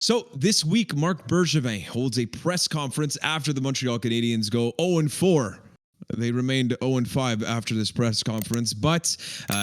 So this week, Marc Bergevin holds a press conference after the Montreal Canadiens go 0-4. They remained 0-5 after this press conference, but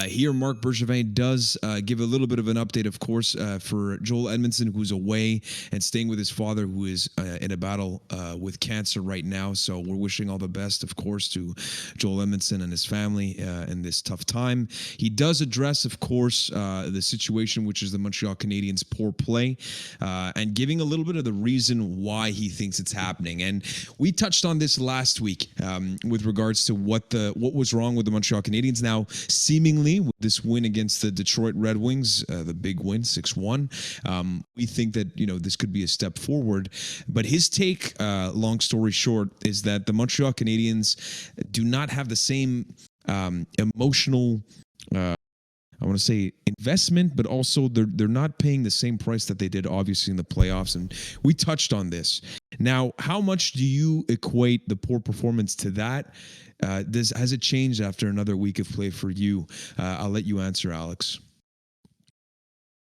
here Marc Bergevin does give a little bit of an update, of course, for Joel Edmundson, who's away and staying with his father, who is in a battle with cancer right now. So we're wishing all the best, of course, to Joel Edmundson and his family in this tough time. He does address, of course, the situation, which is the Montreal Canadiens' poor play, and giving a little bit of the reason why he thinks it's happening. And we touched on this last week with regards to what was wrong with the Montreal Canadiens. Now, seemingly, with this win against the Detroit Red Wings, the big win, 6-1, we think that, this could be a step forward. But his take, long story short, is that the Montreal Canadiens do not have the same emotional I want to say investment, but also they're not paying the same price that they did, obviously, in the playoffs. And we touched on this. Now, how much do you equate the poor performance to that? Has it changed after another week of play for you? I'll let you answer, Alex.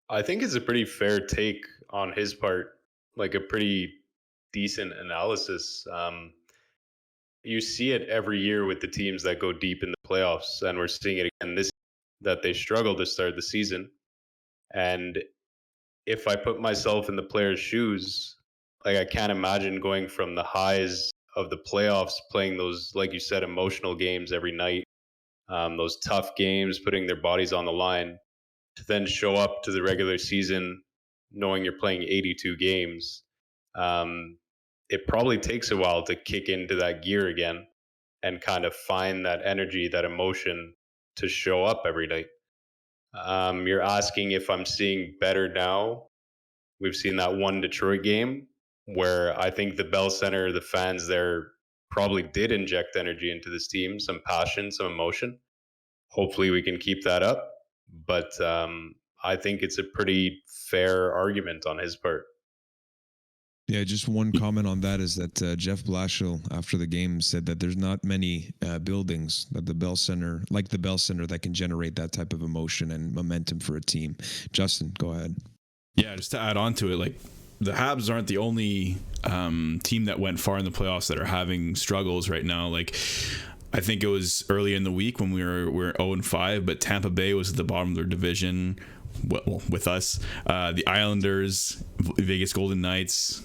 I think it's a pretty fair take on his part, like a pretty decent analysis. You see it every year with the teams that go deep in the playoffs, and we're seeing it again this that they struggle to start the season. And if I put myself in the player's shoes, like I can't imagine going from the highs of the playoffs, playing those, like you said, emotional games every night, those tough games, putting their bodies on the line, to then show up to the regular season knowing you're playing 82 games. It probably takes a while to kick into that gear again and kind of find that energy, that emotion to show up every night. You're asking if I'm seeing better now. We've seen that one Detroit game where I think the Bell Center, the fans there probably did inject energy into this team, some passion, some emotion. Hopefully we can keep that up. But I think it's a pretty fair argument on his part. Yeah, just one comment on that is that Jeff Blashill, after the game, said that there's not many buildings that the Bell Center, like the Bell Center, that can generate that type of emotion and momentum for a team. Justin, go ahead. Yeah, just to add on to it, like the Habs aren't the only team that went far in the playoffs that are having struggles right now. Like I think it was early in the week when we were 0-5, but Tampa Bay was at the bottom of their division. Well, with us, the Islanders, Vegas Golden Knights.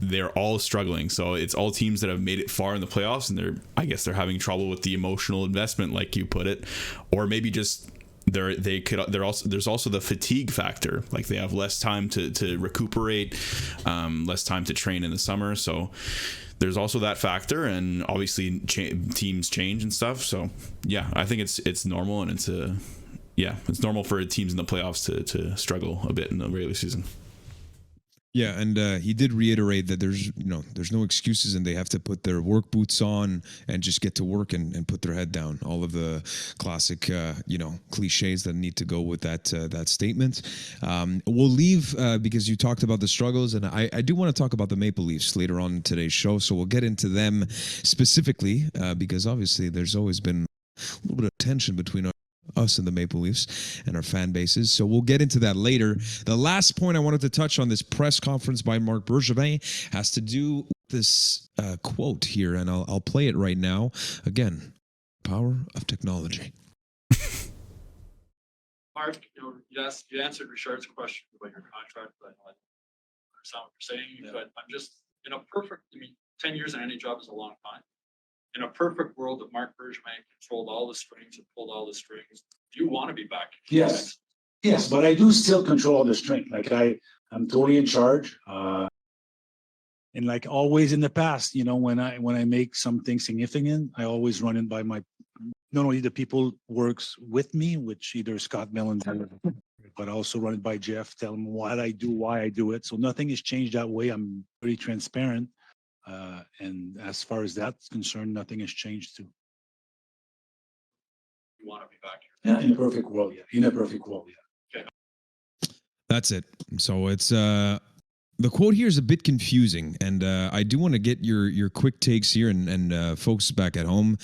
They're all struggling. So it's all teams that have made it far in the playoffs, and I guess they're having trouble with the emotional investment, like you put it, or maybe just there's also the fatigue factor. Like they have less time to recuperate, less time to train in the summer. So there's also that factor, and obviously teams change and stuff. So yeah, I think it's normal, and it's normal for teams in the playoffs to struggle a bit in the regular season. Yeah, and he did reiterate that there's no excuses, and they have to put their work boots on and just get to work and put their head down. All of the classic cliches that need to go with that statement. We'll leave because you talked about the struggles, and I do want to talk about the Maple Leafs later on in today's show. So we'll get into them specifically because obviously there's always been a little bit of tension between us and the Maple Leafs and our fan bases. So we'll get into that later. The last point I wanted to touch on this press conference by Marc Bergevin has to do with this quote here, and I'll play it right now. Again, power of technology. Marc, you answered Richard's question about your contract, but I understand what you're saying. But I'm just, 10 years in any job is a long time. In a perfect world, if Marc Bergevin controlled all the strings and pulled all the strings, do you want to be back? Yes, but I do still control the string. Like I'm totally in charge. And like always in the past, when I make something significant, I always run it by not only the people works with me, which either Scott Mellon, but also run it by Jeff, tell him what I do, why I do it. So nothing has changed that way. I'm pretty transparent. And as far as that's concerned, nothing has changed too. You want to be back here? Yeah, in a perfect world, yeah. Okay. That's it. So it's the quote here is a bit confusing, and I do want to get your quick takes here and folks back at home.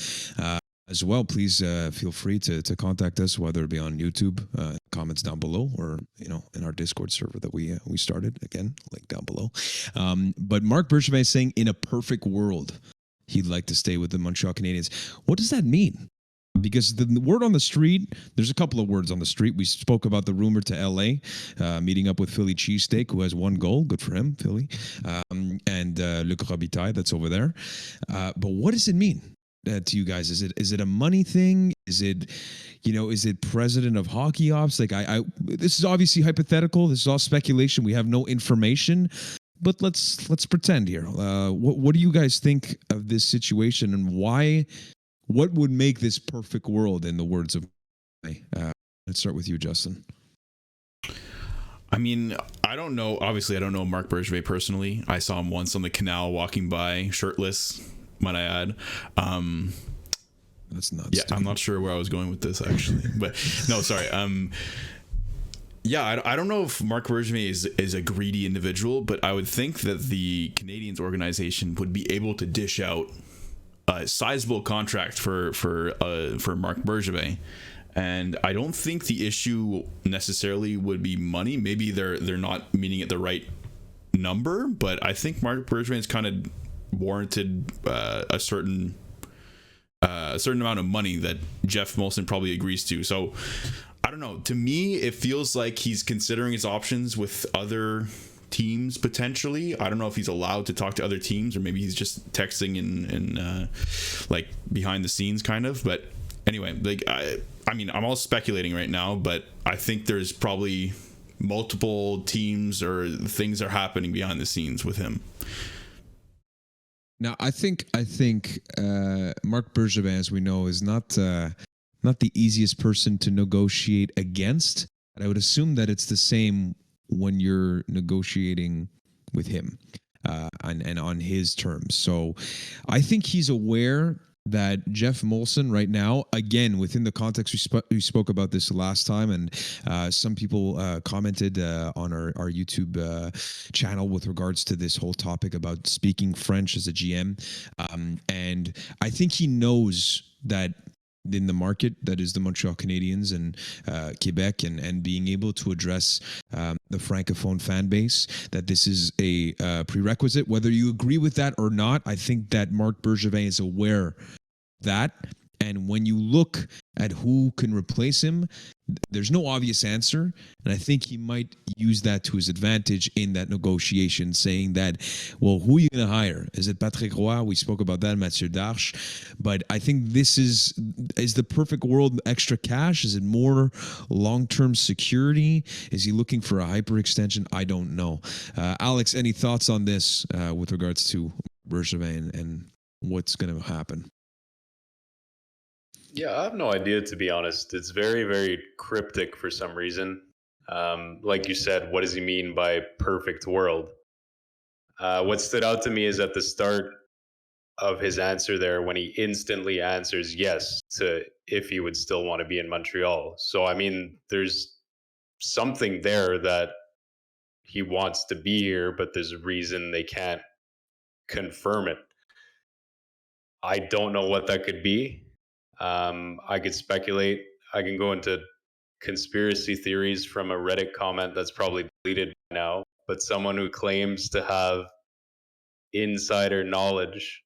as well, please feel free to contact us, whether it be on YouTube, comments down below, or in our Discord server that we started. Again, link down below. But Marc Bergevin is saying, in a perfect world, he'd like to stay with the Montreal Canadiens. What does that mean? Because the word on the street, there's a couple of words on the street. We spoke about the rumor to LA, meeting up with Philly Cheesesteak, who has 1 goal. Good for him, Philly. And Luc Robitaille, that's over there. But what does it mean to you guys? Is it a money thing? Is it president of hockey ops? Like this is obviously hypothetical. This is all speculation. We have no information. But let's pretend here. What do you guys think of this situation, and why? What would make this perfect world, in the words of? Let's start with you, Justin. I mean, I don't know. Obviously, I don't know Marc Bergevin personally. I saw him once on the canal walking by, shirtless, might I add. That's nuts. Yeah, I'm not sure where I was going with this, actually. But no, sorry. Yeah, I don't know if Marc Bergevin is a greedy individual, but I would think that the Canadiens organization would be able to dish out a sizable contract for Marc Bergevin. And I don't think the issue necessarily would be money. Maybe they're not meeting at the right number, but I think Marc Bergevin is kind of warranted a certain amount of money that Jeff Molson probably agrees to. So I don't know. To me, it feels like he's considering his options with other teams potentially. I don't know if he's allowed to talk to other teams, or maybe he's just texting and like behind the scenes kind of. But anyway, like I mean, I'm all speculating right now, but I think there's probably multiple teams or things are happening behind the scenes with him. Now, I think Marc Bergevin, as we know, is not the easiest person to negotiate against. But I would assume that it's the same when you're negotiating with him and on his terms. So I think he's aware that Jeff Molson right now, again, within the context we spoke about this last time, and some people commented on our YouTube channel with regards to this whole topic about speaking French as a GM. And I think he knows that in the market that is the Montreal Canadiens and Quebec, and being able to address the Francophone fan base, that this is a prerequisite. Whether you agree with that or not, I think that Marc Bergevin is aware of that. And when you look at who can replace him, there's no obvious answer. And I think he might use that to his advantage in that negotiation, saying that, well, who are you going to hire? Is it Patrick Roy? We spoke about that, Mathieu Darche. But I think this is the perfect world extra cash? Is it more long-term security? Is he looking for a hyper-extension? I don't know. Alex, any thoughts on this with regards to Bergevin and what's going to happen? Yeah, I have no idea, to be honest. It's very, very cryptic for some reason. Like you said, what does he mean by perfect world? What stood out to me is at the start of his answer there, when he instantly answers yes to if he would still want to be in Montreal. So, I mean, there's something there that he wants to be here, but there's a reason they can't confirm it. I don't know what that could be. I could speculate. I can go into conspiracy theories from a Reddit comment that's probably deleted now, but someone who claims to have insider knowledge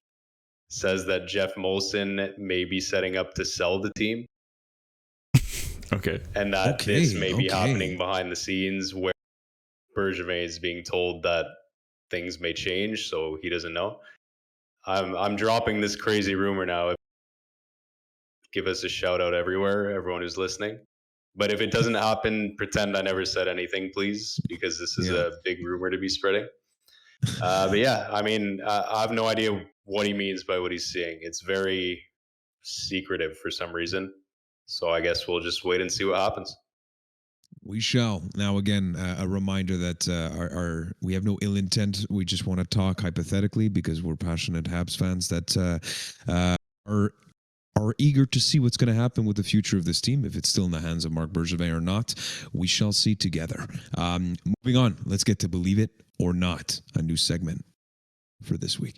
says that Jeff Molson may be setting up to sell the team. Okay. And that this may be happening behind the scenes, where Bergevin is being told that things may change, so he doesn't know. I'm dropping this crazy rumor now. Give us a shout out everywhere, everyone who's listening. But if it doesn't happen, pretend I never said anything, please, because this is a big rumor to be spreading. But yeah, I mean, I have no idea what he means by what he's saying. It's very secretive for some reason. So I guess we'll just wait and see what happens. We shall. Now, again, a reminder that we have no ill intent. We just want to talk hypothetically because we're passionate Habs fans that are eager to see what's going to happen with the future of this team, if it's still in the hands of Marc Bergevin or not. We shall see together. Moving on, let's get to Believe It or Not, a new segment for this week.